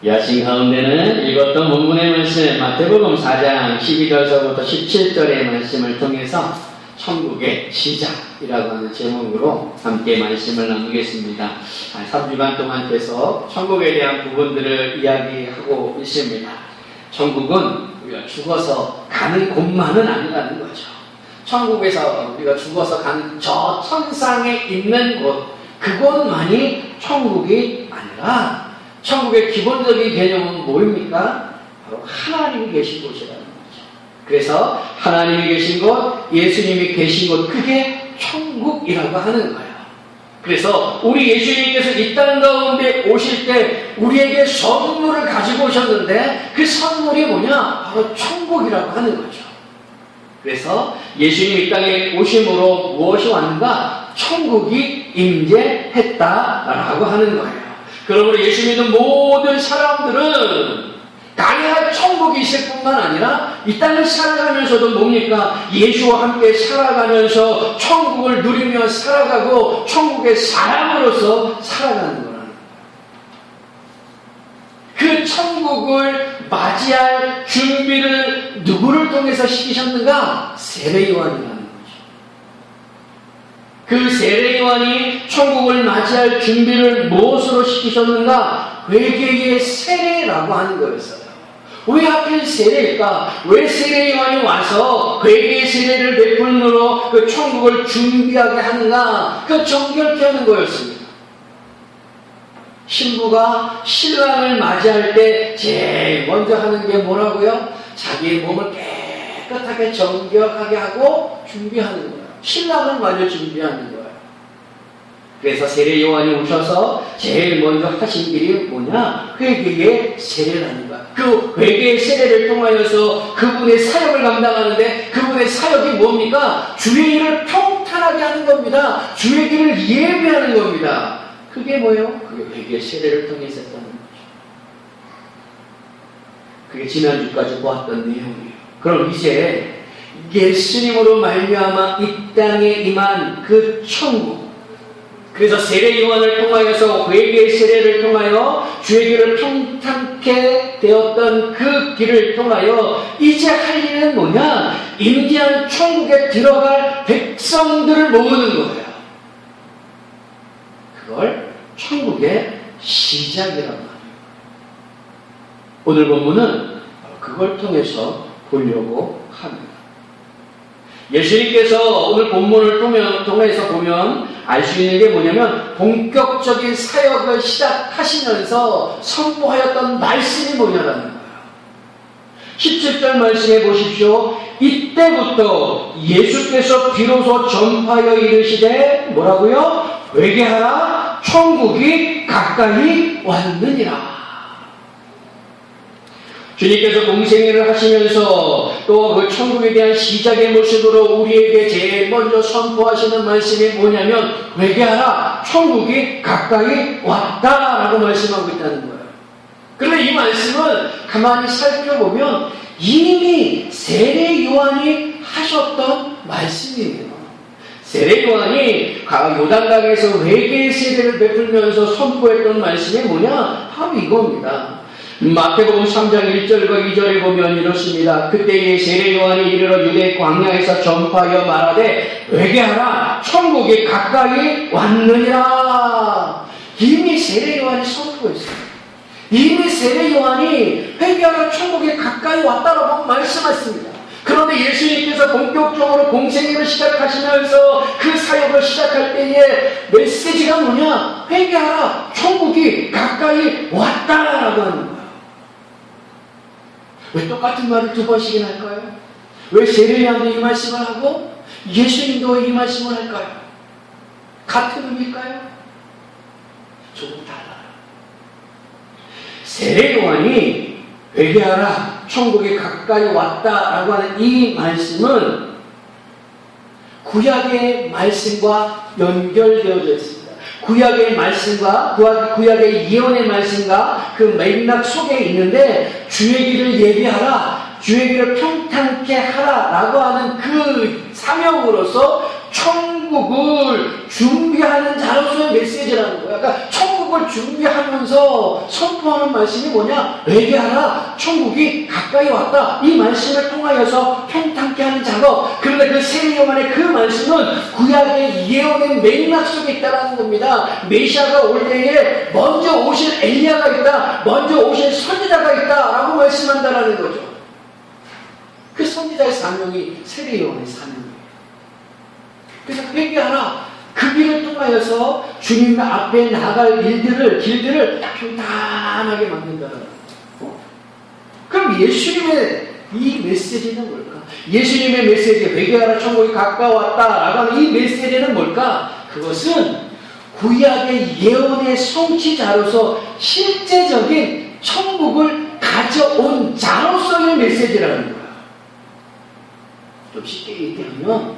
이 아침 가운데는 읽었던 본문의 말씀 마태복음 4장 12절서부터 17절의 말씀을 통해서 천국의 시작이라고 하는 제목으로 함께 말씀을 나누겠습니다. 3주간 동안 계속 천국에 대한 부분들을 이야기하고 있습니다. 천국은 우리가 죽어서 가는 곳만은 아니라는 거죠. 천국에서 우리가 죽어서 가는 저 천상에 있는 곳, 그곳만이 천국이 아니라 천국의 기본적인 개념은 뭐입니까? 바로 하나님이 계신 곳이라는 거죠. 그래서 하나님이 계신 곳, 예수님이 계신 곳, 그게 천국이라고 하는 거예요. 그래서 우리 예수님께서 이 땅 가운데 오실 때 우리에게 선물을 가지고 오셨는데 그 선물이 뭐냐? 바로 천국이라고 하는 거죠. 그래서 예수님이 이 땅에 오심으로 무엇이 왔는가? 천국이 임재했다라고 하는 거예요. 그러므로 예수 믿는 모든 사람들은 당연한 천국이 있을 뿐만 아니라 이 땅을 살아가면서도 뭡니까? 예수와 함께 살아가면서 천국을 누리며 살아가고 천국의 사람으로서 살아가는 거라는 거예요. 그 천국을 맞이할 준비를 누구를 통해서 시키셨는가? 세례요한이라는 거죠. 그 세례요한이 천국을 맞이할 준비를 무엇으로 시키셨는가? 회개의 세례라고 하는 거였어요. 왜 하필 세례일까? 왜 세례요한이 와서 회개의 세례를 베풀므로 그 천국을 준비하게 하는가? 그 정결케 하는 거였습니다. 신부가 신랑을 맞이할 때 제일 먼저 하는 게 뭐라고요? 자기의 몸을 깨끗하게 정결하게 하고 준비하는 거예요. 신랑을 맞을 준비하는 거예요. 그래서 세례 요한이 오셔서 제일 먼저 하신 일이 뭐냐? 회개의 세례라는 거야. 그 회개의 세례를 통하여서 그분의 사역을 감당하는데 그분의 사역이 뭡니까? 주의 일을 평탄하게 하는 겁니다. 주의 길을 예비하는 겁니다. 그게 뭐예요? 그게 회개의 세례를 통해서 했다는 거죠. 그게 지난주까지 보았던 내용이에요. 그럼 이제 예수님으로 말미암아 이 땅에 임한 그 천국, 그래서 세례 요한을 통하여서 회개의 세례를 통하여 주의 길을 평탄케 되었던 그 길을 통하여 이제 할 일은 뭐냐? 임재한 천국에 들어갈 백성들을 모으는 거예요. 그걸 천국의 시작이라고 합니다. 오늘 본문은 그걸 통해서 보려고 합니다. 예수님께서 오늘 본문을 통해서 보면 알 수 있는 게 뭐냐면 본격적인 사역을 시작하시면서 선포하였던 말씀이 뭐냐라는 거예요. 17절 말씀해 보십시오. 이때부터 예수께서 비로소 전파하여 이르시되 뭐라고요? 회개하라, 천국이 가까이 왔느니라. 주님께서 공생애를 하시면서 또 그 천국에 대한 시작의 모습으로 우리에게 제일 먼저 선포하시는 말씀이 뭐냐면 회개하라, 천국이 가까이 왔다라고 말씀하고 있다는 거예요. 그런데 이 말씀은 가만히 살펴보면 이미 세례 요한이 하셨던 말씀이에요. 세례 요한이 요단강에서 회개의 세례를 베풀면서 선포했던 말씀이 뭐냐? 바로 이겁니다. 마태복음 3장 1절과 2절에 보면 이렇습니다. 그때에 세례 요한이 이르러 유대 광야에서 전파하여 말하되 회개하라, 천국이 가까이 왔느니라. 이미 세례 요한이 선포했어요. 이미 세례 요한이 회개하라, 천국이 가까이 왔다라고 말씀했습니다. 그런데 예수님께서 본격적으로 공생애를 시작하시면서 그 사역을 시작할 때의 메시지가 뭐냐? 회개하라, 천국이 가까이 왔다라고 하는 거예요. 왜 똑같은 말을 두 번씩이나 할까요? 왜 세례요한도 이 말씀을 하고 예수님도 이 말씀을 할까요? 같은 의미일까요? 조금 달라요. 세례요한이 회개하라, 천국이 가까이 왔다라고 하는 이 말씀은 구약의 말씀과 연결되어져 있습니다. 구약의 말씀과 구약의 예언의 말씀과 그 맥락 속에 있는데 주의 길을 예비하라, 주의 길을 평탄케 하라라고 하는 그 사명으로서 천국 천국을 준비하는 자로서의 메시지라는 거예요. 그러니까 천국을 준비하면서 선포하는 말씀이 뭐냐? 회개하라, 천국이 가까이 왔다. 이 말씀을 통하여서 평탄케 하는 작업. 그런데 그 세례요한의 그 말씀은 구약의 예언의 맥락 속에 있다는 겁니다. 메시아가 올 때에 먼저 오실 엘리야가 있다, 먼저 오실 선지자가 있다라고 말씀한다라는 거죠. 그 선지자의 사명이 세례요한의 사명이에요. 그래서 회개하라. 그 길을 통하여서 주님 앞에 나갈 길들을 평탄하게 만든다는 거예요. 그럼 예수님의 이 메시지는 뭘까? 예수님의 메시지, 회개하라, 천국이 가까웠다라고 하는 이 메시지는 뭘까? 그것은 구약의 예언의 성취자로서 실제적인 천국을 가져온 자로서의 메시지라는 거예요. 좀 쉽게 얘기하면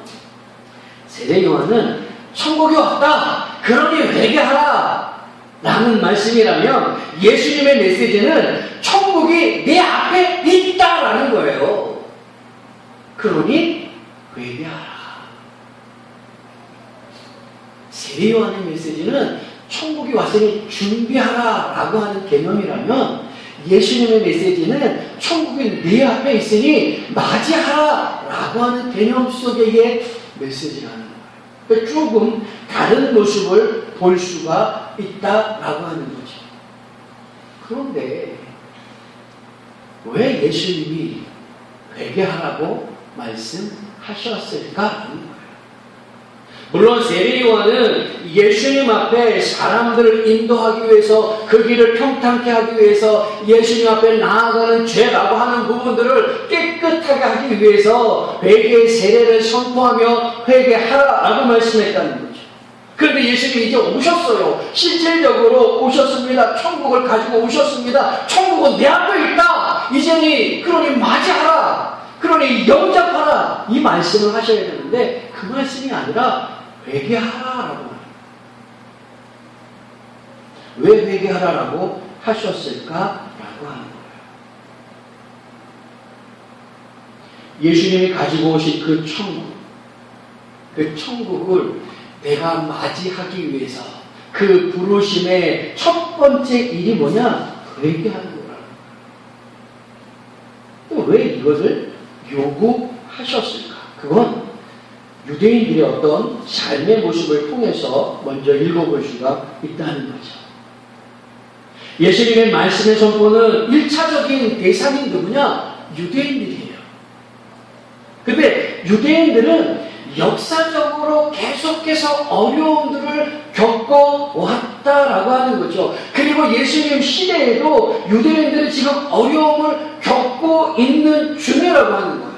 세례요한은 천국이 왔다, 그러니 회개하라 라는 말씀이라면 예수님의 메시지는 천국이 내 앞에 있다라는 거예요. 그러니 회개하라. 세례요한의 메시지는 천국이 왔으니 준비하라 라고 하는 개념이라면 예수님의 메시지는 천국이 내 앞에 있으니 맞이하라 라고 하는 개념 속의 메시지라는 거예요. 그러니까 조금 다른 모습을 볼 수가 있다라고 하는 거죠. 그런데 왜 예수님이 회개하라고 말씀하셨을까 하는 거예요. 물론 세례요한은 예수님 앞에 사람들을 인도하기 위해서, 그 길을 평탄케 하기 위해서, 예수님 앞에 나아가는 죄라고 하는 부분들을 깨끗하게 하기 위해서 회개의 세례를 선포하며 회개하라라고 말씀했다는 거죠. 그런데 예수님이 이제 오셨어요. 실질적으로 오셨습니다. 천국을 가지고 오셨습니다. 천국은 내 앞에 있다. 이제니 그러니 맞이하라, 그러니 영접하라, 이 말씀을 하셔야 되는데 그 말씀이 아니라 회개하라라고 합니다. 왜 회개하라라고 하셨을까라고 하는 거예요. 예수님이 가지고 오신 그 천국을 내가 맞이하기 위해서 그 부르심의 첫 번째 일이 뭐냐? 회개하는 거라는 거예요. 또 왜 이것을 요구하셨을까? 그건 유대인들의 어떤 삶의 모습을 통해서 먼저 읽어볼 수가 있다는 거죠. 예수님의 말씀의 선포는 1차적인 대상인 누구냐? 유대인들이에요. 근데 유대인들은 역사적으로 계속해서 어려움들을 겪어왔다라고 하는 거죠. 그리고 예수님 시대에도 유대인들은 지금 어려움을 겪고 있는 중이라고 하는 거예요.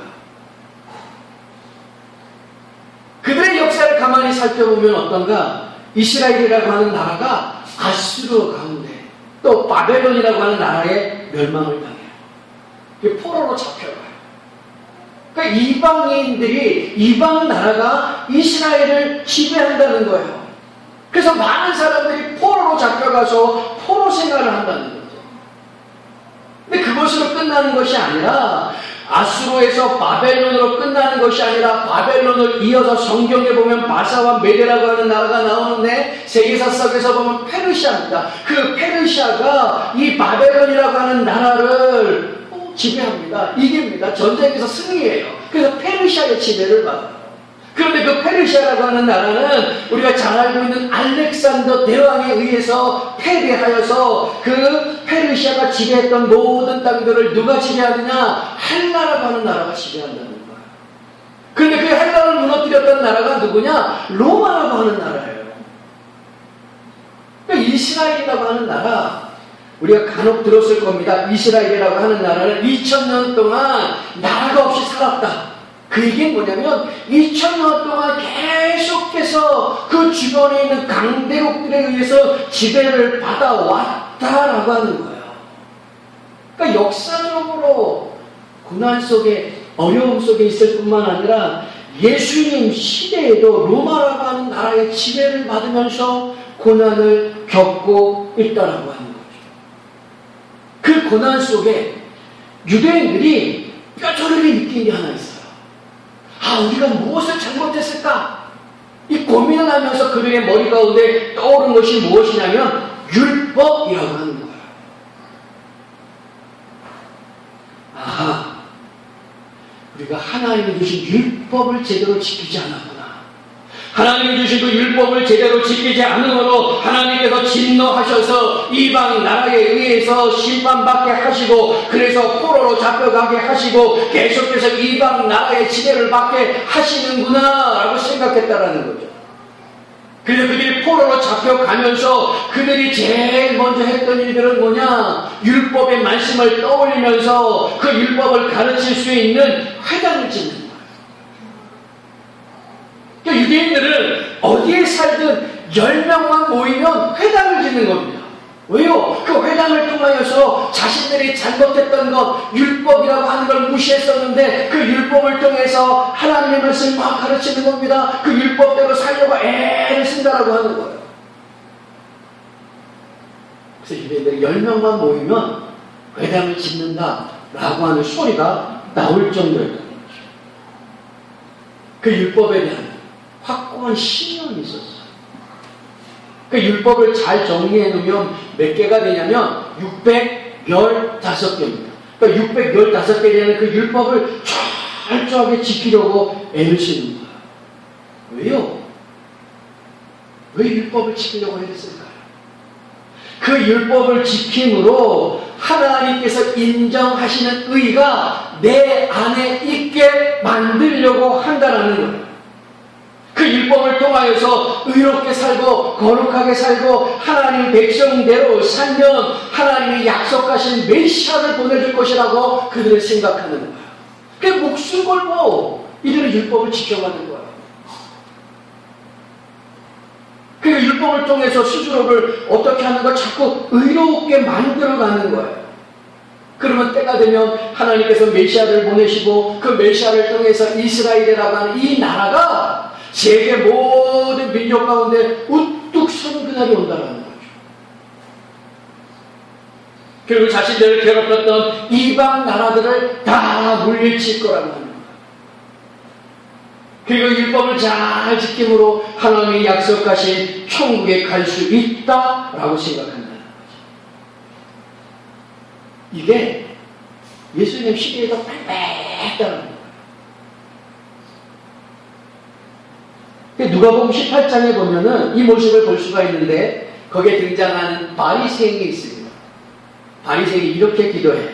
그들의 역사를 가만히 살펴보면 어떤가? 이스라엘이라고 하는 나라가 아수르 가운데, 또 바벨론이라고 하는 나라에 멸망을 당해요. 포로로 잡혀가요. 그러니까 이방인들이, 이방 나라가 이스라엘을 지배한다는 거예요. 그래서 많은 사람들이 포로로 잡혀가서 포로 생활을 한다는 거죠. 근데 그것으로 끝나는 것이 아니라, 아수르에서 바벨론으로 끝나는 것이 아니라 바벨론을 이어서 성경에 보면 바사와 메데라고 하는 나라가 나오는데, 세계사 속에서 보면 페르시아입니다. 그 페르시아가 이 바벨론이라고 하는 나라를 지배합니다. 이깁니다. 전쟁에서 승리해요. 그래서 페르시아의 지배를 받아요. 그런데 그 페르시아라고 하는 나라는 우리가 잘 알고 있는 알렉산더 대왕에 의해서 패배하여서 그 페르시아가 지배했던 모든 땅들을 누가 지배하느냐? 헬라라고 하는 나라가 지배한다는 거예요. 그런데 그 헬라를 무너뜨렸던 나라가 누구냐? 로마라고 하는 나라예요. 그러니까 이스라엘이라고 하는 나라, 우리가 간혹 들었을 겁니다. 이스라엘이라고 하는 나라는 2000년 동안 나라가 없이 살았다. 그 얘기는 뭐냐면 2000년 동안 계속해서 그 주변에 있는 강대국들에 의해서 지배를 받아왔다라고 하는 거예요. 그러니까 역사적으로 고난 속에, 어려움 속에 있을 뿐만 아니라 예수님 시대에도 로마라고 하는 나라의 지배를 받으면서 고난을 겪고 있다라고 하는 거죠. 그 고난 속에 유대인들이 뼈저리게 느낀 게 하나 있어요. 아, 우리가 무엇을 잘못했을까? 이 고민을 하면서 그들의 머리 가운데 떠오른 것이 무엇이냐면 율법이라고 하는 거예요. 아하, 우리가 하나님이 주신 율법을 제대로 지키지 않았구나. 하나님이 주신 그 율법을 제대로 지키지 않으므로 하나님께서 진노하셔서 이방 나라에 의해서 심판받게 하시고, 그래서 포로로 잡혀가게 하시고 계속해서 이방 나라의 지배를 받게 하시는구나 라고 생각했다라는 거죠. 그래서 그들이 포로로 잡혀가면서 그들이 제일 먼저 했던 일들은 뭐냐? 율법의 말씀을 떠올리면서 그 율법을 가르칠 수 있는 회당을 짓는 거예요. 그러니까 유대인들은 어디에 살든 10명만 모이면 회당을 짓는 겁니다. 왜요? 그 회당을 통하여서 자신들이 잘못했던 것, 율법이라고 하는 걸 무시했었는데 그 율법을 통해서 하나님의 말씀을 막 가르치는 겁니다. 그 율법대로 살려고 애를 쓴다라고 하는 거예요. 그래서 유대인들이 10명만 모이면 회당을 짓는다라고 하는 소리가 나올 정도였던 거죠. 그 율법에 대한 확고한 신념이 있었어요. 그 율법을 잘 정리해 놓으면 몇 개가 되냐면 615개입니다. 그러니까 615개 되는 그 율법을 철저하게 지키려고 애를 쓰는 거예요. 왜요? 왜 율법을 지키려고 애를 쓸까요? 그 율법을 지킴으로 하나님께서 인정하시는 의가 내 안에 있게 만들려고 한다는 거예요. 그 율법을 통하여서 의롭게 살고 거룩하게 살고 하나님 백성대로 살면 하나님이 약속하신 메시아를 보내줄 것이라고 그들은 생각하는 거예요. 그 목숨 걸고 이들은 율법을 지켜가는 거예요. 그 율법을 통해서 스스로를 어떻게 하는 거 자꾸 의롭게 만들어가는 거예요. 그러면 때가 되면 하나님께서 메시아를 보내시고 그 메시아를 통해서 이스라엘이라고 하는 이 나라가 세계 모든 민족 가운데 우뚝 선 그날이 온다는 거죠. 그리고 자신들을 괴롭혔던 이방 나라들을 다 물리칠 거라고 하는 거예요. 그리고 율법을 잘 지킴으로 하나님이 약속하신 천국에 갈 수 있다라고 생각한다는 거죠. 이게 예수님 시대에도 빽빽했다는 거예요. 누가복음 18장에 보면은 이 모습을 볼 수가 있는데 거기에 등장하는 바리새인이 있습니다. 바리새인이 이렇게 기도해요.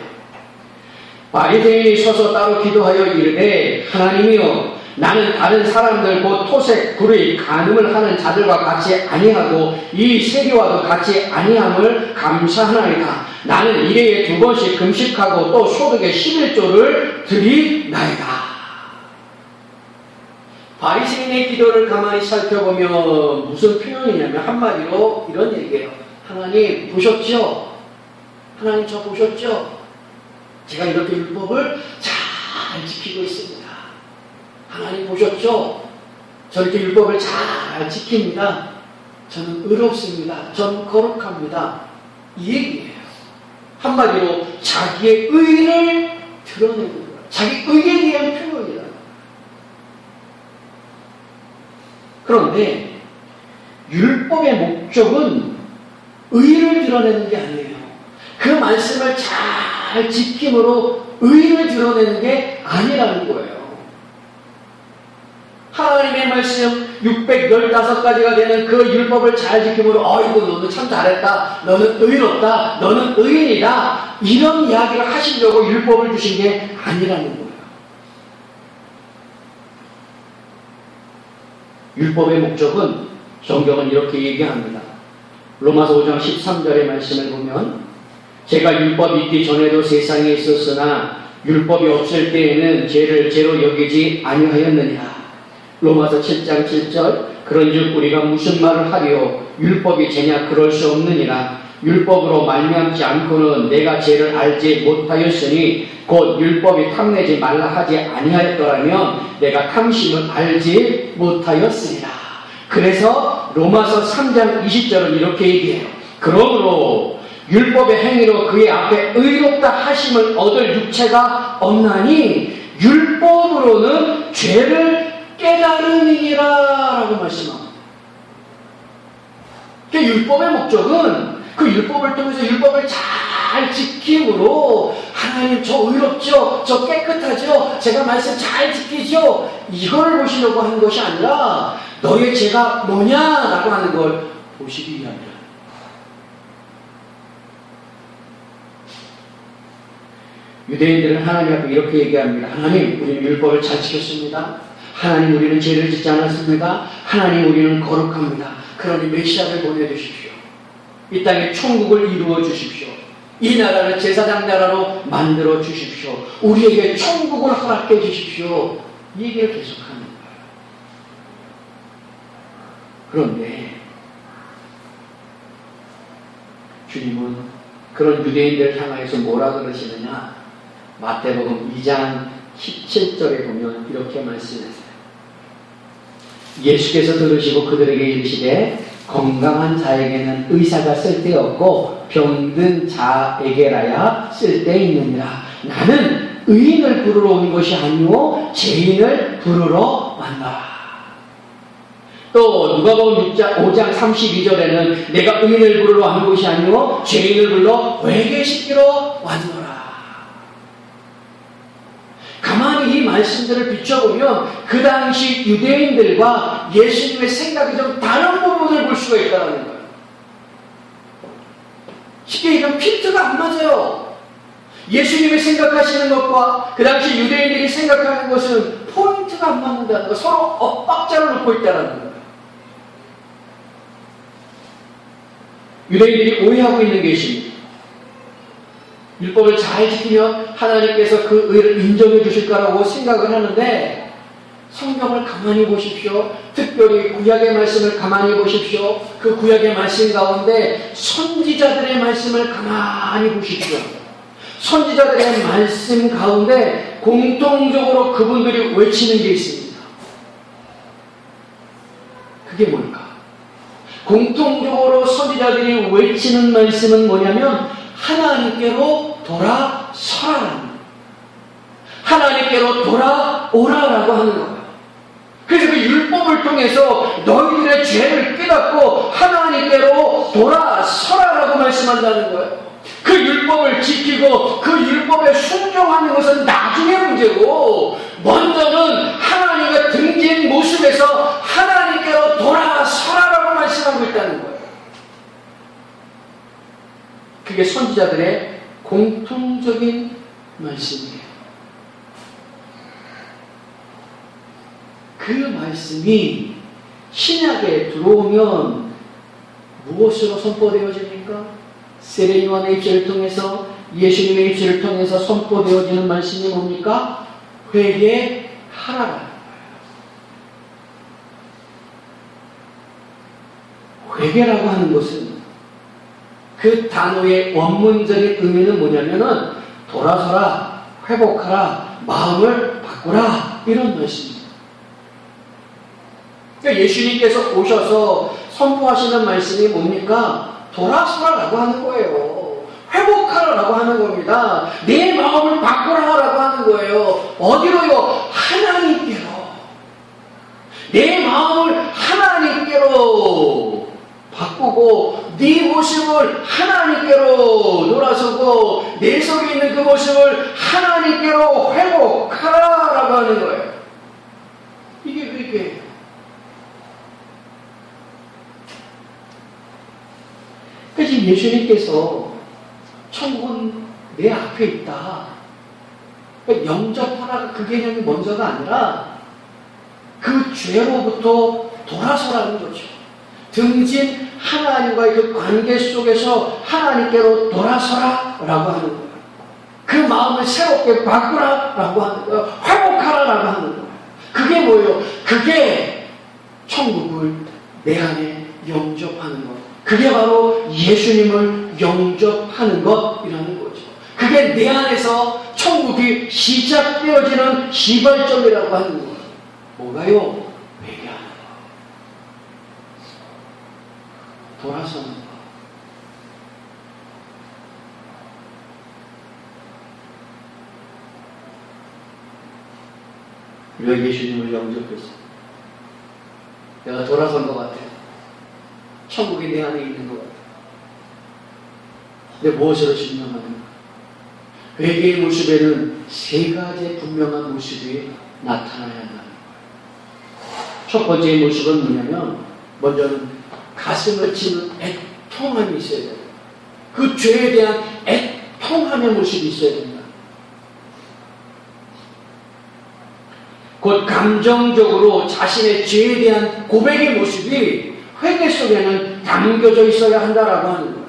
바리새인이 서서 따로 기도하여 이르되 하나님이여 나는 다른 사람들 곧 토색, 불의, 간음을 하는 자들과 같이 아니하고 이 세리와도 같이 아니함을 감사하나이다. 나는 일회에 2번씩 금식하고 또 소득의 11조를 드리나이다. 바리새인의 기도를 가만히 살펴보면 무슨 표현이냐면 한마디로 이런 얘기예요. 하나님 보셨죠? 하나님 저 보셨죠? 제가 이렇게 율법을 잘 지키고 있습니다. 하나님 보셨죠? 저렇게 율법을 잘 지킵니다. 저는 의롭습니다. 전 거룩합니다. 이 얘기예요. 한마디로 자기의 의를 드러내는 거예요. 자기 의에 대한 표현이다. 그런데 율법의 목적은 의를 드러내는 게 아니에요. 그 말씀을 잘 지킴으로 의를 드러내는 게 아니라는 거예요. 하나님의 말씀 615가지가 되는 그 율법을 잘 지킴으로 어이구 너는 참 잘했다. 너는 의롭다. 너는 의인이다. 이런 이야기를 하시려고 율법을 주신 게 아니라는 거예요. 율법의 목적은 성경은 이렇게 얘기합니다. 로마서 5장 13절의 말씀을 보면 제가 율법이 있기 전에도 세상에 있었으나 율법이 없을 때에는 죄를 죄로 여기지 아니하였느니라. 로마서 7장 7절 그런즉 우리가 무슨 말을 하리요 율법이 죄냐 그럴 수 없느니라. 율법으로 말미암지 않고는 내가 죄를 알지 못하였으니 곧 율법이 탐내지 말라 하지 아니하였더라면 내가 탐심을 알지 못하였으리라. 그래서 로마서 3장 20절은 이렇게 얘기해요. 그러므로 율법의 행위로 그의 앞에 의롭다 하심을 얻을 육체가 없나니 율법으로는 죄를 깨달음이니라 라고 말씀합니다. 그 율법의 목적은 그 율법을 통해서 율법을 잘 지킴으로 하나님 저 의롭죠? 저 깨끗하죠? 제가 말씀 잘 지키죠? 이걸 보시려고 하는 것이 아니라 너의 죄가 뭐냐라고 하는 걸 보시기 위함이라. 유대인들은 하나님 앞에 이렇게 얘기합니다. 하나님, 우리는 율법을 잘 지켰습니다. 하나님, 우리는 죄를 짓지 않았습니다. 하나님, 우리는 거룩합니다. 그러니 메시아를 보내주십시오. 이 땅에 천국을 이루어 주십시오. 이 나라를 제사장 나라로 만들어 주십시오. 우리에게 천국을 허락해 주십시오. 이 얘기를 계속하는 거예요. 그런데 주님은 그런 유대인들을 향하여서 뭐라 그러시느냐? 마태복음 2장 17절에 보면 이렇게 말씀했어요. 예수께서 들으시고 그들에게 이르시되 건강한 자에게는 의사가 쓸데없고 병든 자에게라야 쓸데있느니라. 나는 의인을 부르러 온 것이 아니오 죄인을 부르러 왔노라. 또 누가복음 5장 32절에는 내가 의인을 부르러 한 것이 아니오 죄인을 불러 회개시키러 왔노라. 가만히 이 말씀들을 비춰보면 그 당시 유대인들과 예수님의 생각이 좀 다른 부분을 볼 수가 있다는 거예요. 쉽게 얘기하면 필트가 안 맞아요. 예수님이 생각하시는 것과 그 당시 유대인들이 생각하는 것은 포인트가 안 맞는다는 거, 서로 엇박자를 놓고 있다는 거예요. 유대인들이 오해하고 있는 게 있습니다. 율법을 잘 지키면 하나님께서 그 의를 인정해 주실 거라고 생각을 하는데 성경을 가만히 보십시오. 특별히 구약의 말씀을 가만히 보십시오. 그 구약의 말씀 가운데 선지자들의 말씀을 가만히 보십시오. 선지자들의 말씀 가운데 공통적으로 그분들이 외치는 게 있습니다. 그게 뭘까? 공통적으로 선지자들이 외치는 말씀은 뭐냐면 하나님께로 돌아서라. 하나님께로 돌아오라라고 하는 거예요. 그래서 그 율법을 통해서 너희들의 죄를 깨닫고 하나님께로 돌아서라라고 말씀한다는 거예요. 그 율법을 지키고 그 율법에 순종하는 것은 나중의 문제고 먼저는 하나님과 등진 모습에서 하나님께로 돌아서라라고 말씀하고 있다는 거예요. 그게 선지자들의 공통적인 말씀이에요. 그 말씀이 신약에 들어오면 무엇으로 선포되어집니까? 세례 요한의 입술을 통해서 예수님의 입술을 통해서 선포되어지는 말씀이 뭡니까? 회개하라라는 거예요. 회개라고 하는 것은 그 단어의 원문적인 의미는 뭐냐면은 돌아서라, 회복하라, 마음을 바꾸라 이런 말씀입니다. 그러니까 예수님께서 오셔서 선포하시는 말씀이 뭡니까? 돌아서라라고 하는 거예요. 회복하라라고 하는 겁니다. 내 마음을 바꾸라라고 하는 거예요. 어디로요? 하나님께로. 내 마음을 하나님께로 바꾸고 네 모습을 하나님께로 돌아서고 내 속에 있는 그 모습을 하나님께로 회복하라라고 하는 거예요. 이게 회개예요. 그래서 예수님께서 천국은 내 앞에 있다. 그러니까 영접하라가 그 개념이 먼저가 아니라 그 죄로부터 돌아서라는 거죠. 등진 하나님과의 그 관계 속에서 하나님께로 돌아서라라고 하는 거예요. 그 마음을 새롭게 바꾸라라고 하는 거예요. 회복하라라고 하는 거예요. 그게 뭐예요? 그게 천국을 내 안에 영접하는 것. 그게 바로 예수님을 영접하는 것이라는 거죠. 그게 내 안에서 천국이 시작되어지는 시발점이라고 하는 거예요. 뭐가요? 회개하는 것. 돌아서는 것. 우리가 예수님을 영접했습니다. 내가 돌아선 것 같아요. 천국이 내 안에 있는 것 같아요. 근데 무엇으로 증명하는가? 회개의 모습에는 세 가지 분명한 모습이 나타나야 한다는 거예요. 첫 번째 모습은 뭐냐면, 먼저는 가슴을 치는 애통함이 있어야 돼요. 그 죄에 대한 애통함의 모습이 있어야 됩니다. 곧 감정적으로 자신의 죄에 대한 고백의 모습이 회개 속에는 담겨져 있어야 한다라고 하는 거예요.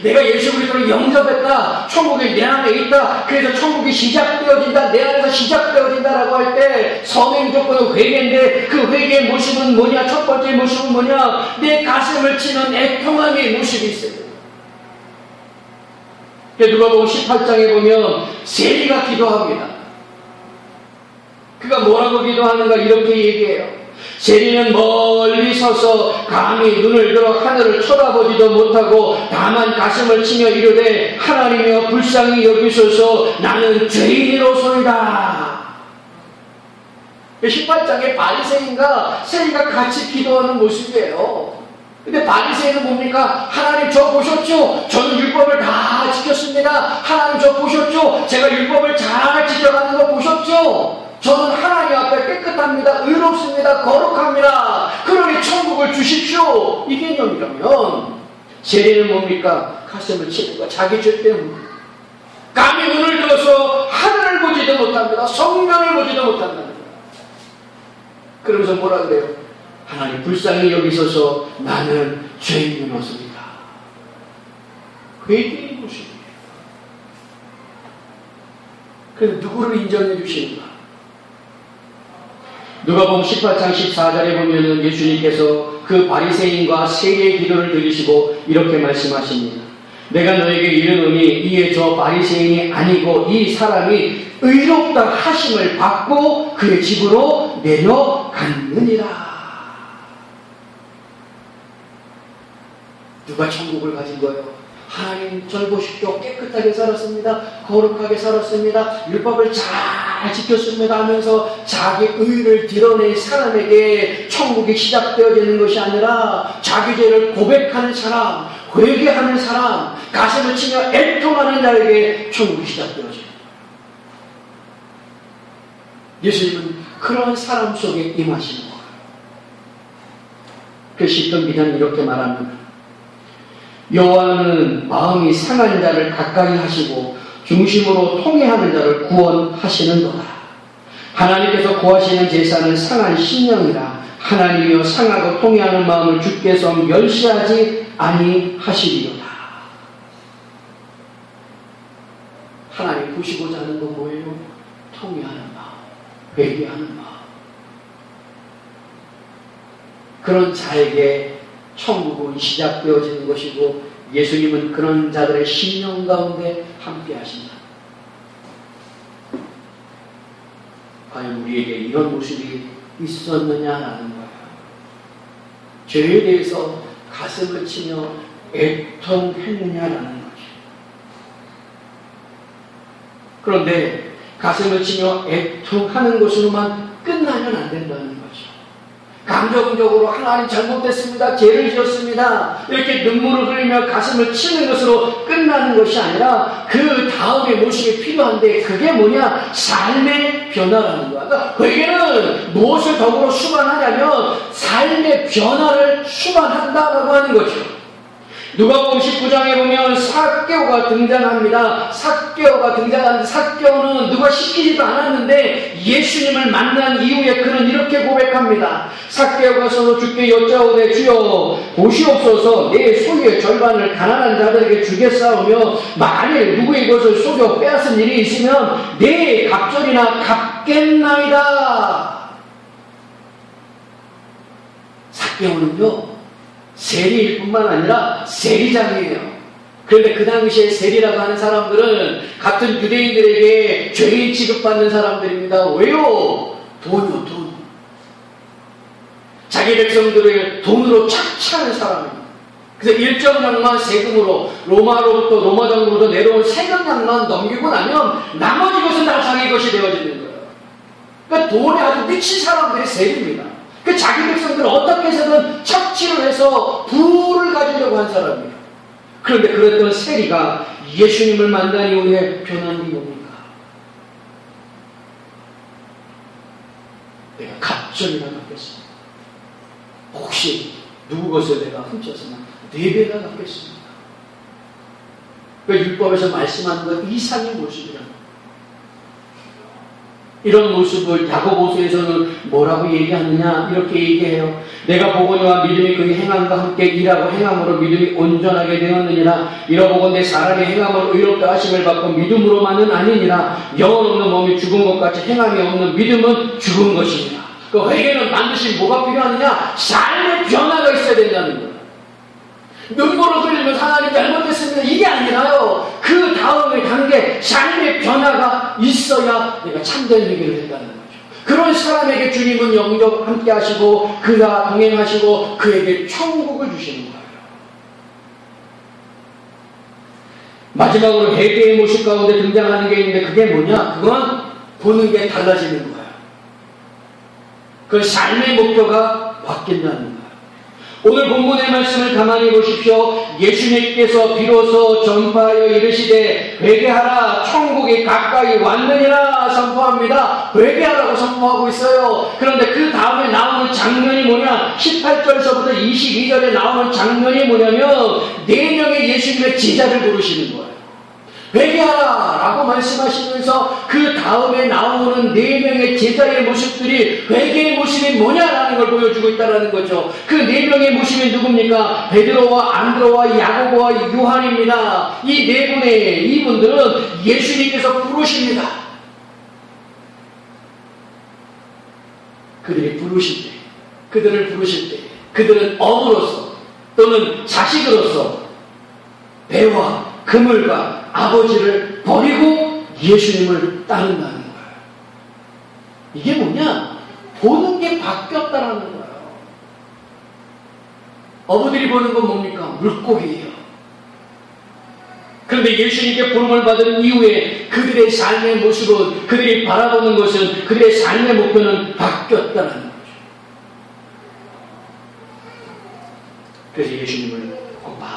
내가 예수 그리스도를 영접했다, 천국이 내 안에 있다, 그래서 천국이 시작되어진다, 내 안에서 시작되어진다라고 할 때 선행 조건은 회개인데, 그 회개의 모습은 뭐냐? 첫 번째 모습은 뭐냐? 내 가슴을 치는 애통함의 모습이 있어요. 누가복음 18장에 보면 세리가 기도합니다. 그가 뭐라고 기도하는가? 이렇게 얘기해요. 세리는 멀리 서서 감히 눈을 들어 하늘을 쳐다보지도 못하고 다만 가슴을 치며 이르되 하나님이여 불쌍히 여기소서 나는 죄인이로소이다. 18장에 바리새인과 세리가 같이 기도하는 모습이에요. 근데 바리새인은 뭡니까? 하나님 저 보셨죠? 저는 율법을 다 지켰습니다. 하나님 저 보셨죠? 제가 율법을 잘 지켜가는 거 보셨죠? 저는 하나님 앞에 깨끗합니다. 의롭습니다. 거룩합니다. 그러니 천국을 주십시오. 이 개념이라면 세리는 뭡니까? 가슴을 치는 거. 자기 죄 때문에. 감히 눈을 들어서 하늘을 보지도 못합니다. 성경을 보지도 못한다는 거예요. 그러면서 뭐라 그래요? 하나님 불쌍히 여기소서 나는 죄인이었습니다. 회개의 모습이에요. 그래서 누구를 인정해 주시는가? 누가복음 18장 14절에 보면은 예수님께서 그 바리새인과 세리의 기도를 들으시고 이렇게 말씀하십니다. 내가 너에게 이르노니 이에 저 바리새인이 아니고 이 사람이 의롭다 하심을 받고 그의 집으로 내려갔느니라. 누가 천국을 가진 거예요? 하나님 절 보십시오. 깨끗하게 살았습니다. 거룩하게 살았습니다. 율법을 잘 지켰습니다 하면서 자기 의를 드러낸 사람에게 천국이 시작되어지는 것이 아니라 자기 죄를 고백하는 사람, 회개하는 사람, 가슴을 치며 애통하는 자에게 천국이 시작되어져요. 예수님은 그런 사람 속에 임하시는 거예요. 그 시편 기자는 이렇게 말합니다. 여호와는 마음이 상한 자를 가까이 하시고 중심으로 통회하는 자를 구원하시는도다. 하나님께서 구하시는 제사는 상한 심령이라. 하나님이여 상하고 통회하는 마음을 주께서 멸시하지 아니하시리로다. 하나님 보시고자 하는 건 뭐예요? 통회하는 마음, 회개하는 마음. 그런 자에게 천국은 시작되어지는 것이고 예수님은 그런 자들의 심령 가운데 함께 하신다. 과연 우리에게 이런 모습이 있었느냐라는 거예요. 죄에 대해서 가슴을 치며 애통했느냐라는 거죠. 그런데 가슴을 치며 애통하는 것으로만 끝나면 안 된다는 거죠. 감정적으로 하나님 잘못됐습니다. 죄를 지었습니다. 이렇게 눈물을 흘리며 가슴을 치는 것으로 끝나는 것이 아니라 그 다음의 모습이 필요한데 그게 뭐냐? 삶의 변화라는 거야. 그러니까 회개는 무엇을 더불어 수반하냐면 삶의 변화를 수반한다라고 하는 거죠. 누가복음 19장에 보면 삭개오가 등장합니다. 삭개오가 등장하는데 삭개오는 누가 시키지도 않았는데 예수님을 만난 이후에 그는 이렇게 고백합니다. 삭개오가 서서 주께 여짜오되 주여 보시옵소서 내 소유의 절반을 가난한 자들에게 주겠사오며 만일 누구의 것을 속여 빼앗은 일이 있으면 내 갑절이나 갚겠나이다. 삭개오는요 세리일 뿐만 아니라 세리장이에요. 그런데 그 당시에 세리라고 하는 사람들은 같은 유대인들에게 죄인 취급받는 사람들입니다. 왜요? 돈이요, 돈. 자기 백성들을 돈으로 착취하는 사람입니다. 그래서 일정량만 세금으로 로마 정부로부터 내려온 세금량만 넘기고 나면 나머지 것은 다 자기 것이 되어지는 거예요. 그러니까 돈에 아주 미친 사람들이 세리입니다. 그 자기 백성들을 어떻게 해서든 착취를 해서 부를 가지려고 한 사람이에요. 그런데 그랬던 세리가 예수님을 만난 이후에 변한 게 뭡니까? 내가 갑절이나 갚겠습니다. 혹시 누구 것을 내가 훔쳤으면 4배가 갚겠습니다. 그 율법에서 말씀하는 건 이상의 모습이라는 이런 모습을 야고보서에서는 뭐라고 얘기하느냐 이렇게 얘기해요. 내가 보거니와 믿음이 그의 행함과 함께 일하고 행함으로 믿음이 온전하게 되었느니라. 이러보건대 사람의 행함으로 의롭다 하심을 받고 믿음으로만은 아니니라. 영혼 없는 몸이 죽은 것 같이 행함이 없는 믿음은 죽은 것이니라. 그 회개는 반드시 뭐가 필요하느냐? 삶의 변화가 있어야 된다는 거예요. 눈물을 흘리면서 하나님 잘못했습니다 이게 아니라요. 그 다음의 단계 삶의 변화가 있어야 내가 참된 회개를 했다는 거죠. 그런 사람에게 주님은 영접 함께 하시고 그가 동행하시고 그에게 천국을 주시는 거예요. 마지막으로 회개의 모습 가운데 등장하는 게 있는데 그게 뭐냐? 그건 보는 게 달라지는 거예요. 그 삶의 목표가 바뀐다는 거예요. 오늘 본문의 말씀을 가만히 보십시오. 예수님께서 비로소 전파하여 이르시되 회개하라 천국이 가까이 왔느니라 선포합니다. 회개하라고 선포하고 있어요. 그런데 그 다음에 나오는 장면이 뭐냐? 18절에서부터 22절에 나오는 장면이 뭐냐면 4명의 예수님의 제자를 부르시는 거예요. 회개하라 라고 말씀하시면서 그 다음에 나오는 4명의 제자의 모습들이 회개의 모습이 뭐냐라는 걸 보여주고 있다는 거죠. 그 4명의 모습이 누굽니까? 베드로와 안드로와 야고보와 요한입니다. 이 4분의 이분들은 예수님께서 부르십니다. 그들을 부르실 때 그들은 어부로서 또는 자식으로서 배와 그물과 아버지를 버리고 예수님을 따른다는 거예요. 이게 뭐냐? 보는 게 바뀌었다라는 거예요. 어부들이 보는 건 뭡니까? 물고기예요. 그런데 예수님께 부름을 받은 이후에 그들의 삶의 모습은, 그들이 바라보는 것은, 그들의 삶의 목표는 바뀌었다는 거죠. 그래서 예수님을 곧바로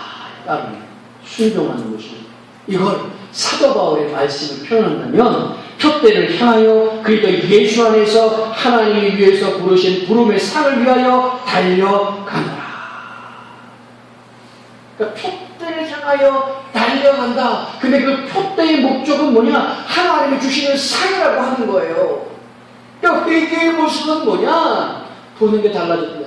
따르는 순종하는 모습. 이걸 사도 바울의 말씀을 표현한다면 표대를 향하여 그리고 예수 안에서 하나님이 위해서 부르신 부름의 상을 위하여 달려가노라. 그러니까 표대를 향하여 달려간다. 근데 그 표대의 목적은 뭐냐? 하나님이 주시는 상이라고 하는 거예요. 그러니까 회개의 모습은 뭐냐? 보는 게 달라졌다.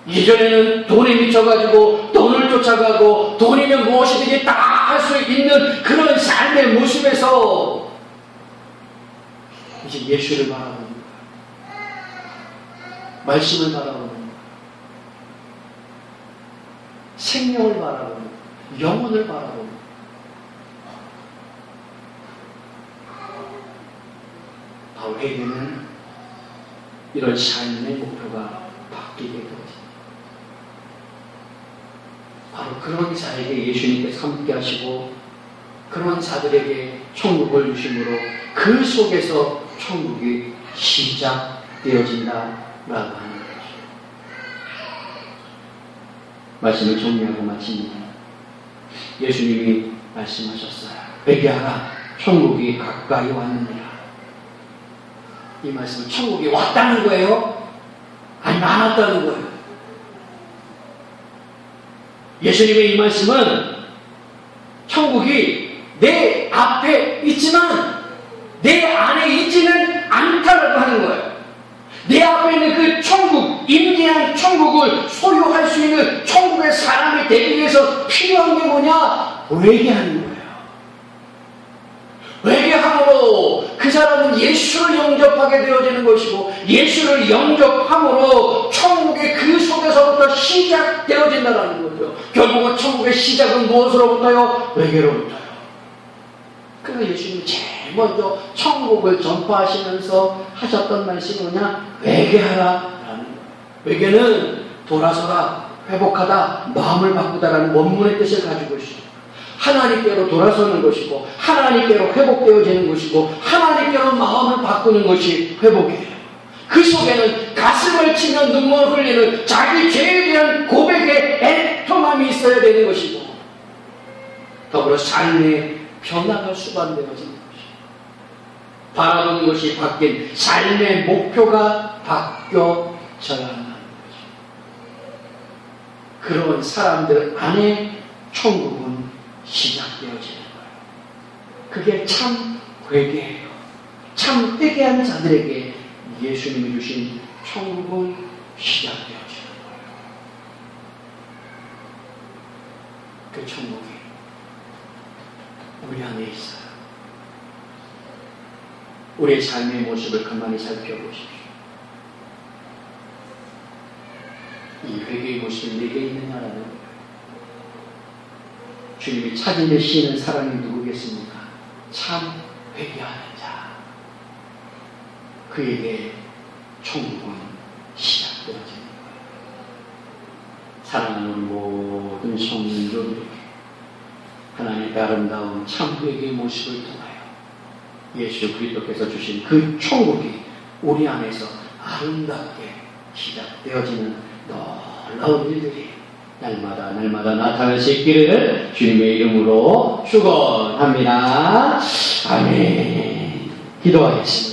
예전에는 돈에 미쳐가지고 돈을 쫓아가고 돈이면 무엇이든지 다 할 수 있는 그런 삶의 모습에서 이제 예수를 바라보는 거예요. 말씀을 바라보는 거예요. 생명을 바라보는 거예요. 영혼을 바라보는 거예요. 바로 회개는 이런 삶의 목표가 바뀌게 되어집니다. 바로 그런 자에게 예수님께서 함께 하시고 그런 자들에게 천국을 주심으로 그 속에서 천국이 시작되어진다라고 하는 거죠. 말씀을 정리하고 마칩니다. 예수님이 말씀하셨어요. 회개하라 천국이 가까이 왔느니라. 이 말씀은 천국이 왔다는 거예요? 아니면 안 왔다는 거예요? 예수님의 이 말씀은 천국이 내 앞에 있지만 내 안에 있지는 않다라고 하는 거예요. 내 앞에 있는 그 천국, 임재한 천국을 소유할 수 있는 천국의 사람이 되기 위해서 필요한 게 뭐냐? 회개하는 거예요. 회개함으로 그 사람은 예수를 영접하게 되어지는 것이고 예수를 영접함으로 천국의 그 속에서부터 시작되어진다는 거죠. 결국은 천국의 시작은 무엇으로부터요? 회개로부터요. 그래서 예수님이 제일 먼저 천국을 전파하시면서 하셨던 말씀이 뭐냐? 회개하라라는 거예요. 회개는 돌아서라, 회복하다, 마음을 바꾸다라는 원문의 뜻을 가지고 있습니다. 하나님께로 돌아서는 것이고 하나님께로 회복되어지는 것이고 하나님께로 마음을 바꾸는 것이 회복이에요. 그 속에는 가슴을 치며 눈물 흘리는 자기 죄에 대한 고백의 애통함이 있어야 되는 것이고, 더불어 삶의 변화가 수반되어지는 것이고, 바라보는 것이 바뀐 삶의 목표가 바뀌어져야 한다는 것이고, 그런 사람들 안에 천국은 시작되어지는 거예요. 그게 참 회개예요. 참 회개하는 자들에게 예수님이 주신 천국은 시작되어지는 거예요. 그 천국이 우리 안에 있어요. 우리의 삶의 모습을 가만히 살펴보십시오. 이 회개의 모습이 내게 있느냐라는 거예요. 주님이 찾아내시는 사람이 누구겠습니까? 참 회개하는 자. 그에게 천국은 시작되어지는 거예요. 사랑하는 모든 성도들에게 하나님의 아름다운 참 회개의 모습을 통하여 예수 그리스도께서 주신 그 천국이 우리 안에서 아름답게 시작되어지는 놀라운 일들이 날마다 나타날 수 있기를 주님의 이름으로 축원합니다. 아멘. 기도하겠습니다.